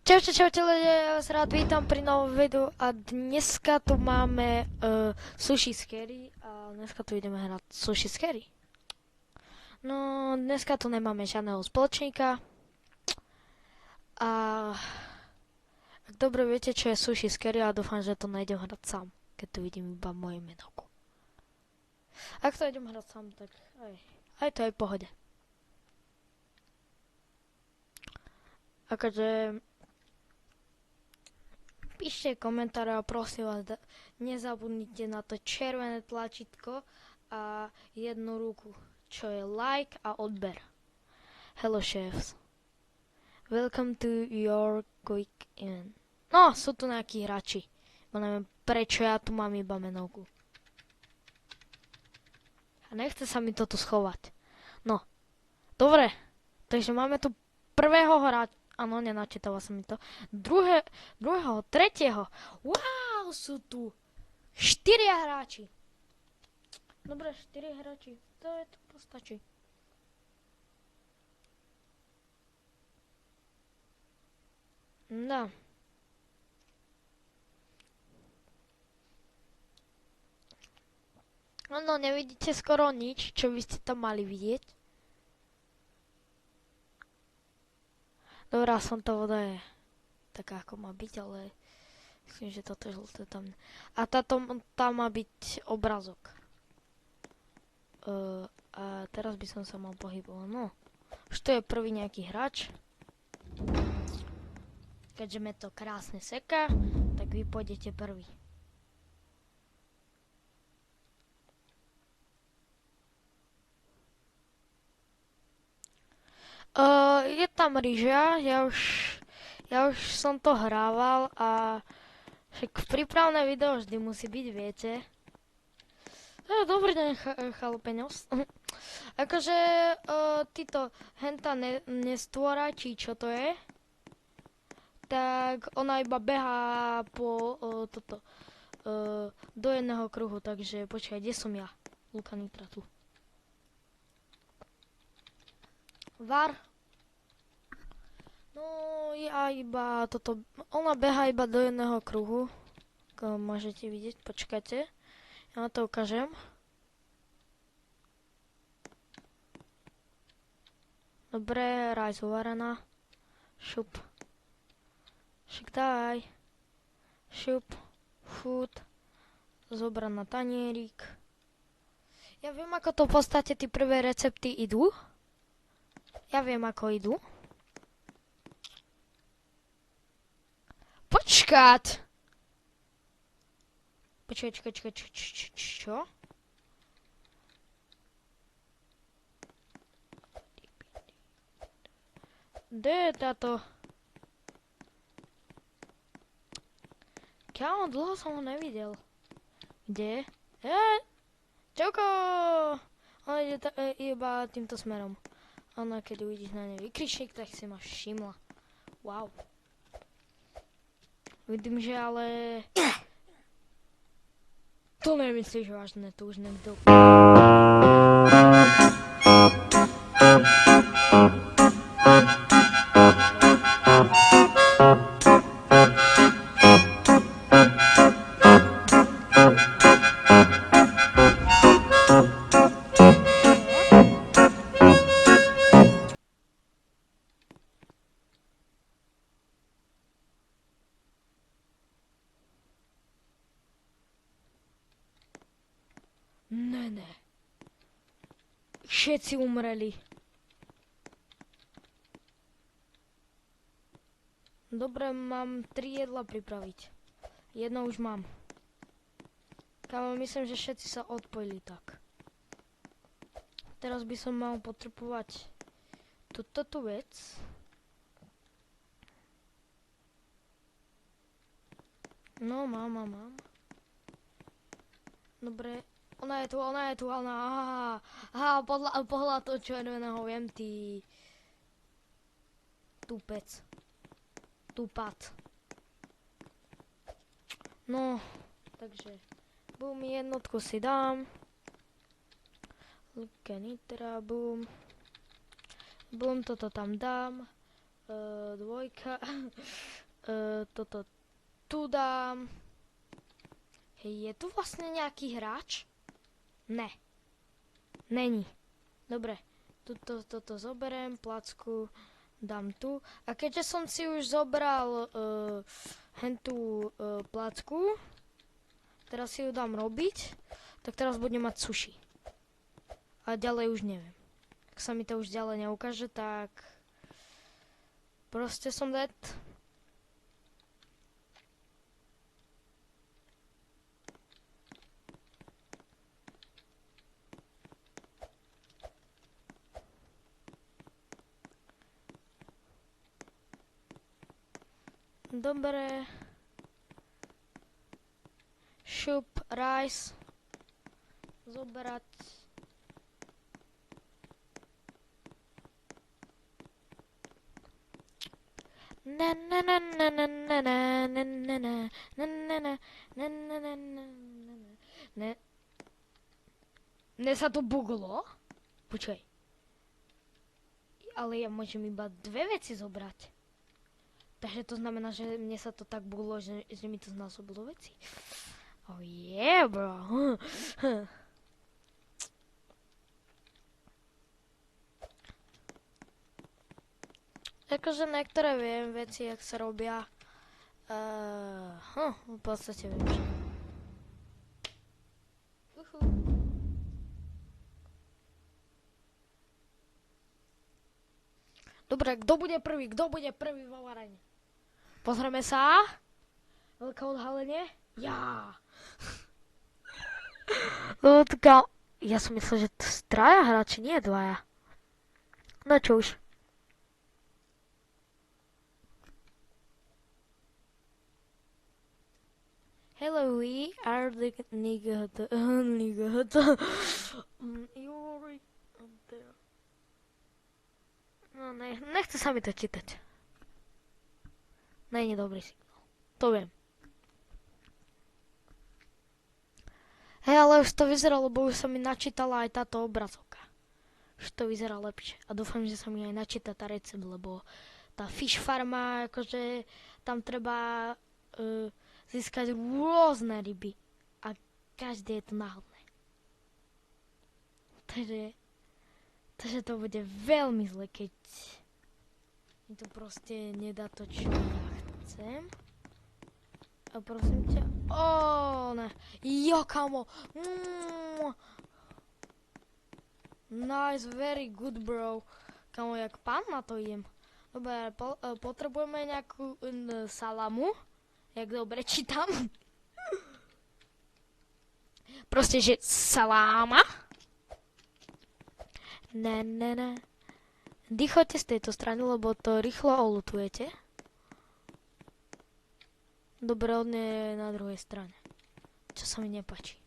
Čaute ľudia, ja vás rád vítam pri novom videu a dneska tu máme Sushi Scary a dneska tu ideme hrať Sushi Scary. No, dneska tu nemáme žiadneho spoločníka a ak dobre viete, čo je Sushi Scary, a dúfam, že to nejdem hrať sám, keď tu vidím iba moje menovku. Ak to idem hrať sám, tak aj to je v pohode. Akože píšte komentáre a prosím vás, nezabudnite na to červené tlačítko a jednu ruku, čo je like a odber. Hello chefs. Welcome to your quick event. No, sú tu nejakí hráči. Bo neviem, prečo ja tu mám iba menovku. A nechce sa mi to tu schovať. No, dobre. Takže máme tu prvého hráča. Áno, nenačítala sa mi to. Druhého, tretieho. Wow, sú tu 4 hráči. Dobre, 4 hráči. To postačí. No. No, nevidíte skoro nič, čo by ste tam mali vidieť. Dobrá, som to voda je taká, ako má byť, ale myslím, že toto žlté tam. A tam má byť obrazok. A teraz by som sa mal pohybovať. No, už to je prvý nejaký hráč. Keďže mi to krásne seká, tak vy pôjdete prvý. Je tam ryža, ja už som to hrával a však prípravné video vždy musí byť, viete. Dobrý deň, chalopeňos. Akože títo henta nestvora, či čo to je, tak ona iba behá po do jedného kruhu, takže počkaj, kde som ja? Luka Nitra tu. Var. No, ja iba toto, ona behá iba do jedného kruhu, ako môžete vidieť, počkajte, ja to ukážem. Dobre, rajs uvarená, šup, však daj, šup, food, zobrať na tanierik. Ja viem, ako to v podstate tí prvé recepty idú. Ja viem, ako idú. Počkať! Počkaj, čo? Kde je táto? Kámo, dlho som ho nevidel. Kde? Čauko! On ide iba týmto smerom. Ona, keď uvidíš na nej vykričník, tak si ma všimla. Wow. Vidím, že ale... To nemyslíš vážne, to už nekdo... Ne. Všetci umreli. Dobre, mám 3 jedla pripraviť. Jedno už mám. Kámo, myslím, že všetci sa odpojili tak. Teraz by som mal potrebovať túto vec. No, mám. Dobre. Ona je tu, aha, podľa toho červeného viem, ty tupec, tupat. No, takže, boom, jednotku si dám, Luka Nitra, boom, toto tam dám, Dvojka. Toto tu dám. Hej, je tu vlastne nejaký hráč? Ne. Není. Dobre. Toto zoberiem, placku dám tu. A keďže som si už zobral hentú placku, teraz si ju dám robiť, tak teraz budem mať sushi. A ďalej už neviem. Ak sa mi to už ďalej neukáže, tak proste som dead. Dobre. Šup, rice. Zobrať. Na na na na na na na na na na na na na na na na na. Ne. Ne sa to buglo? Počkaj. Ale ja môžem iba dve veci zobrať. Takže to znamená, že mne sa to tak buglo, že mi to znásobilo veci. Oh yeah, bro. Akože niektoré viem veci, jak sa robia. V podstate viem, že. Dobre, kto bude prvý? Kto bude prvý vo varení? Pozrieme sa. Veľké odhalenie. Ja. Ja som myslel, že to traja hráči, nie dvaja. No čo už. Hello, we are the nigga. No nechce sa mi to čítať. Není dobrý signál. To viem. Hej, ale už to vyzerá, lebo už sa mi načítala aj táto obrazovka. Už to vyzerá lepšie. A dúfam, že sa mi aj načíta tá recept, lebo tá fish farma, akože tam treba získať rôzne ryby. A každé je to náhodné. Takže to bude veľmi zle, keď mi to proste nedá to, čo ja chcem. A prosím ťa. Ne. Jo, kamo. Nice, very good, bro. Kamo, jak pán na to idem. Dobre, potrebujeme nejakú salamu. Jak dobre čítam. Proste, že saláma. Ne. Dýchajte z tejto strany, lebo to rýchlo olutujete. Dobre, on je na druhej strane. Čo sa mi nepáči.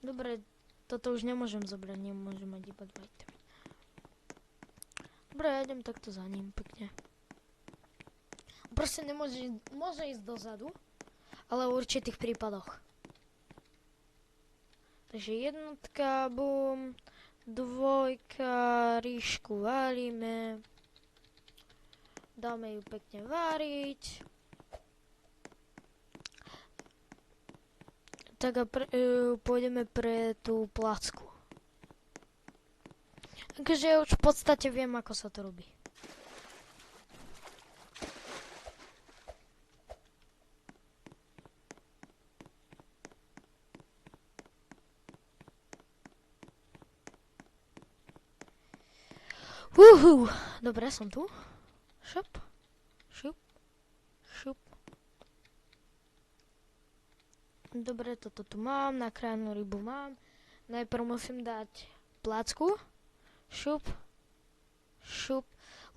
Dobre, toto už nemôžem zobrať, nemôžem mať iba 2 itemy. Dobre, ja idem takto za ním, pekne. Proste môže ísť dozadu, ale v určitých prípadoch. Takže jednotka, bum, dvojka, rýšku varíme. Dáme ju pekne váriť. Tak a pôjdeme pre tú placku. Takže ja už v podstate viem, ako sa to robí. Dobre, som tu. Šup. Dobre, toto tu mám, nakrájanú rybu mám. Najprv musím dať placku. Šup.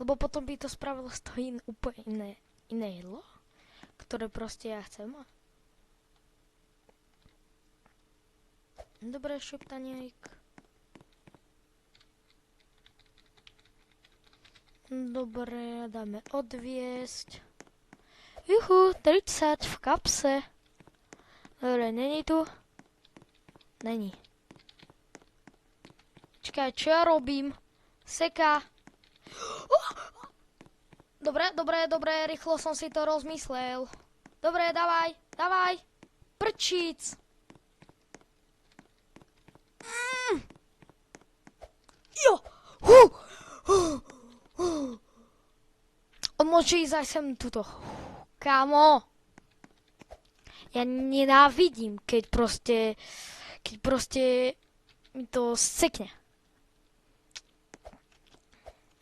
Lebo potom by to spravilo z toho úplne iné jedlo, ktoré proste ja chcem. Dobre, šup, tanierik. Dobre, dáme odviesť. 30 v kapse. Dobre, není tu? Není. Čakaj, čo ja robím? Seka. Dobre, rýchlo som si to rozmyslel. Dobre, dávaj. Prčíc. Jo. Môže ísť aj sem tuto. Kámo. Ja nenávidím, keď proste mi to sekne.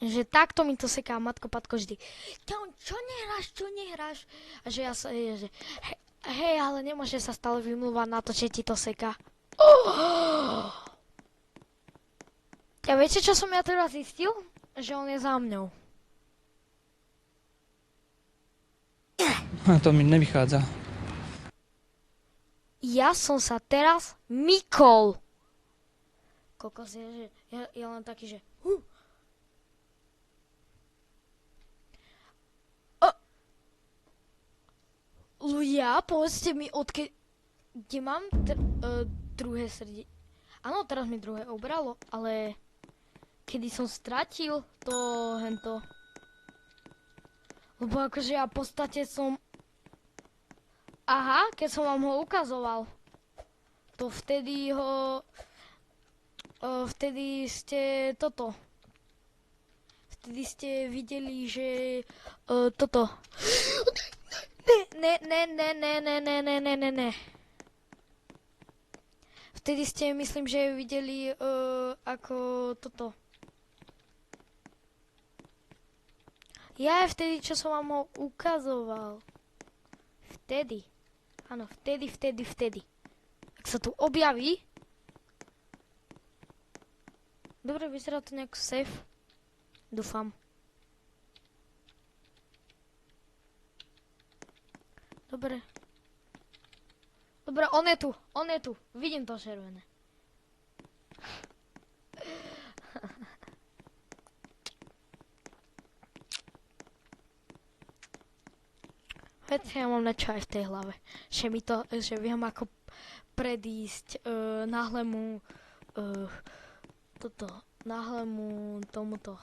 Že takto mi to seká matko patko vždy. Čo nehráš? A že ja sa, že hej, ale nemôže sa stále vymlúvať na to, že ti to seká. Ja viete, čo som ja teraz zistil? Že on je za mňou. A to mi nevychádza. Ja som sa teraz mykol. Kokos je, že ja len taký, že ľudia, povedzte mi, kde mám druhé srdie. Áno, teraz mi druhé obralo, ale kedy som stratil to hento. Lebo akože ja v podstate som... Aha, keď som vám ho ukazoval, to vtedy vtedy ste toto. Vtedy ste videli, že toto. Ne. Vtedy ste, myslím, že videli ako toto. Ja vtedy, čo som vám ho ukazoval. Vtedy. Áno, vtedy. Ak sa tu objaví. Dobre, vyzerá to nejak safe. Dúfam. Dobre, on je tu. Vidím to červené. Veď ja mám niečo aj v tej hlave. Že viem ako predísť náhlemu tomuto.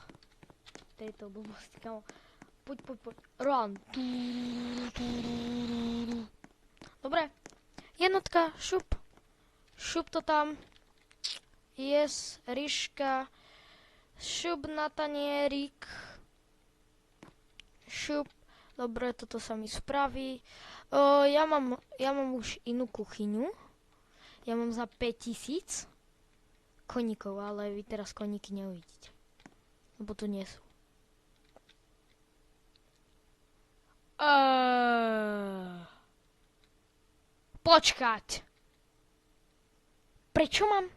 Tejto blbosti, kamo. Poď. Run. Dobre. Jednotka, šup. Šup to tam. Yes, Ríška. Šup na tanierik. Šup. Dobre, toto sa mi spraví. Ja mám už inú kuchyňu. Ja mám za 5000 koníkov, ale vy teraz koníky neuvidíte. Lebo tu nie sú. Počkať. Prečo mám?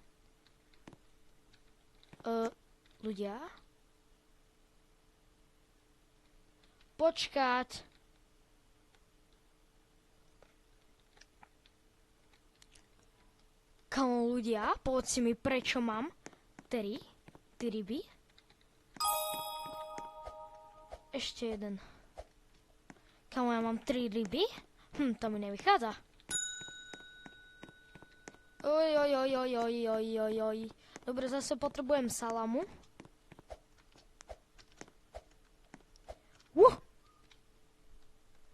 Ľudia? Počkať. Kamo ľudia, povedzte mi, prečo mám 3 ryby. Ešte jeden. Kamo, ja mám 3 ryby? To mi nevychádza. Oj. Dobre, zase potrebujem salamu.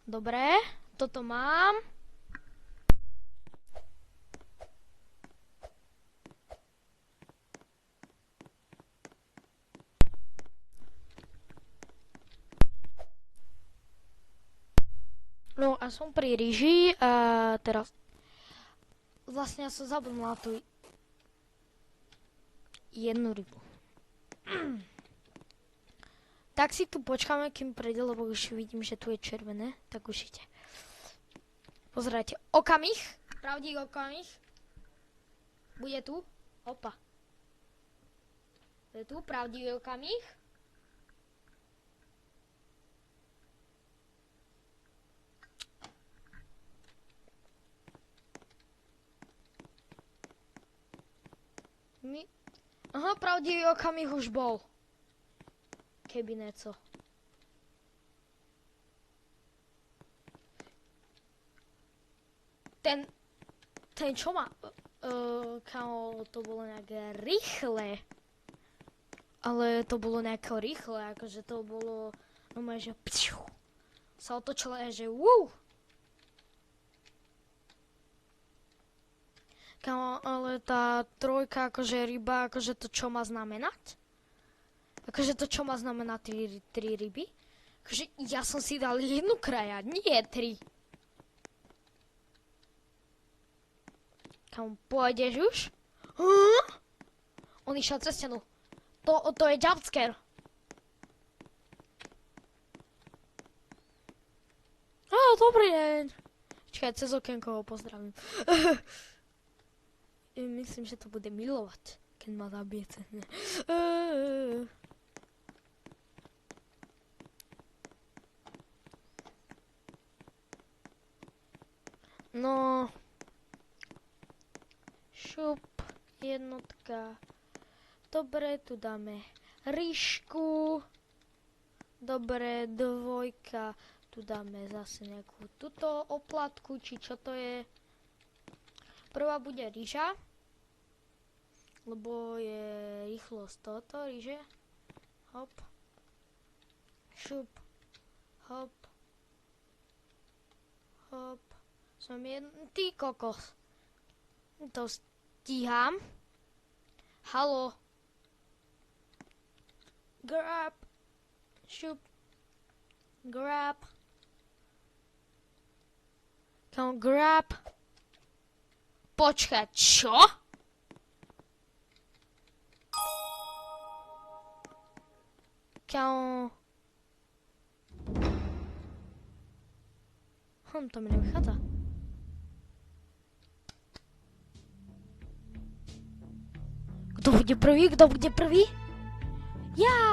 Dobre, toto mám. No a som pri ryži a teraz... Vlastne ja som zabudla na tú jednu rybu. Tak si tu počkáme, kým prejde, lebo už vidím, že tu je červené. Tak už ide. Pozerajte. Okamih. Pravdivý okamih. Bude tu. Opa. Je tu pravdivý okamih. Aha, pravdivý okamih už bol. Keby neco. Ten čo má... Kámo, to bolo nejak rýchle. Ale to bolo nejako rýchle, akože to bolo, no že pšiu, sa otočilo, že Kámo, ale tá trojka, akože ryba, akože to čo má znamenať? Akože to čo má znamenať tri ryby? Akože ja som si dal jednu kraja, nie tri. Kámo, pôjdeš už? On išiel cez stenu. To je jumpscare. Dobrý deň. Čakaj, cez okienko ho pozdravím. Myslím, že to bude milovať, keď ma zabije cez ne. No. Šup, jednotka. Dobre, tu dáme ríšku. Dobre, dvojka. Tu dáme zase nejakú túto oplatku, či čo to je. Prvá bude rýža. Lebo je rýchlosť toto, ríže. Hop. Šup. Hop. Hop. Som ty kokos. To stíham. Halo. Grab. Šup. Grab. Come grab. Počkaj, čo? Kámo. To mi nevychádza. Kto bude prvý? Kto bude prvý? Ja!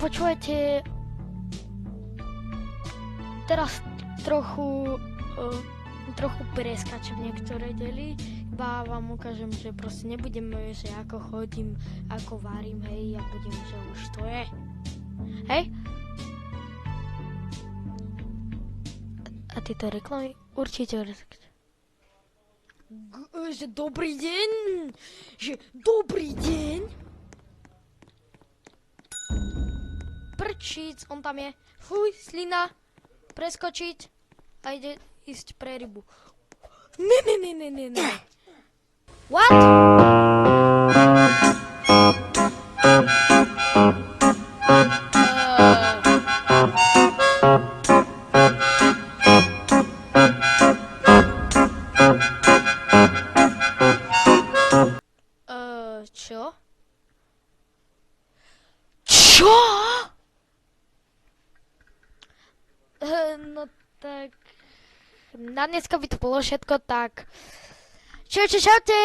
Počúvajte, teraz trochu preskačem niektoré dely, iba vám ukážem, že proste nebudeme, že ako chodím, ako varím, hej, ja budem, že už to je, hej? A tieto reklamy určite že dobrý deň, prčic, on tam je, fuj, slina, preskočiť a ide ísť pre rybu. Ne. What? Čo? Čo? No tak, na dneska by to bolo všetko, tak čaute.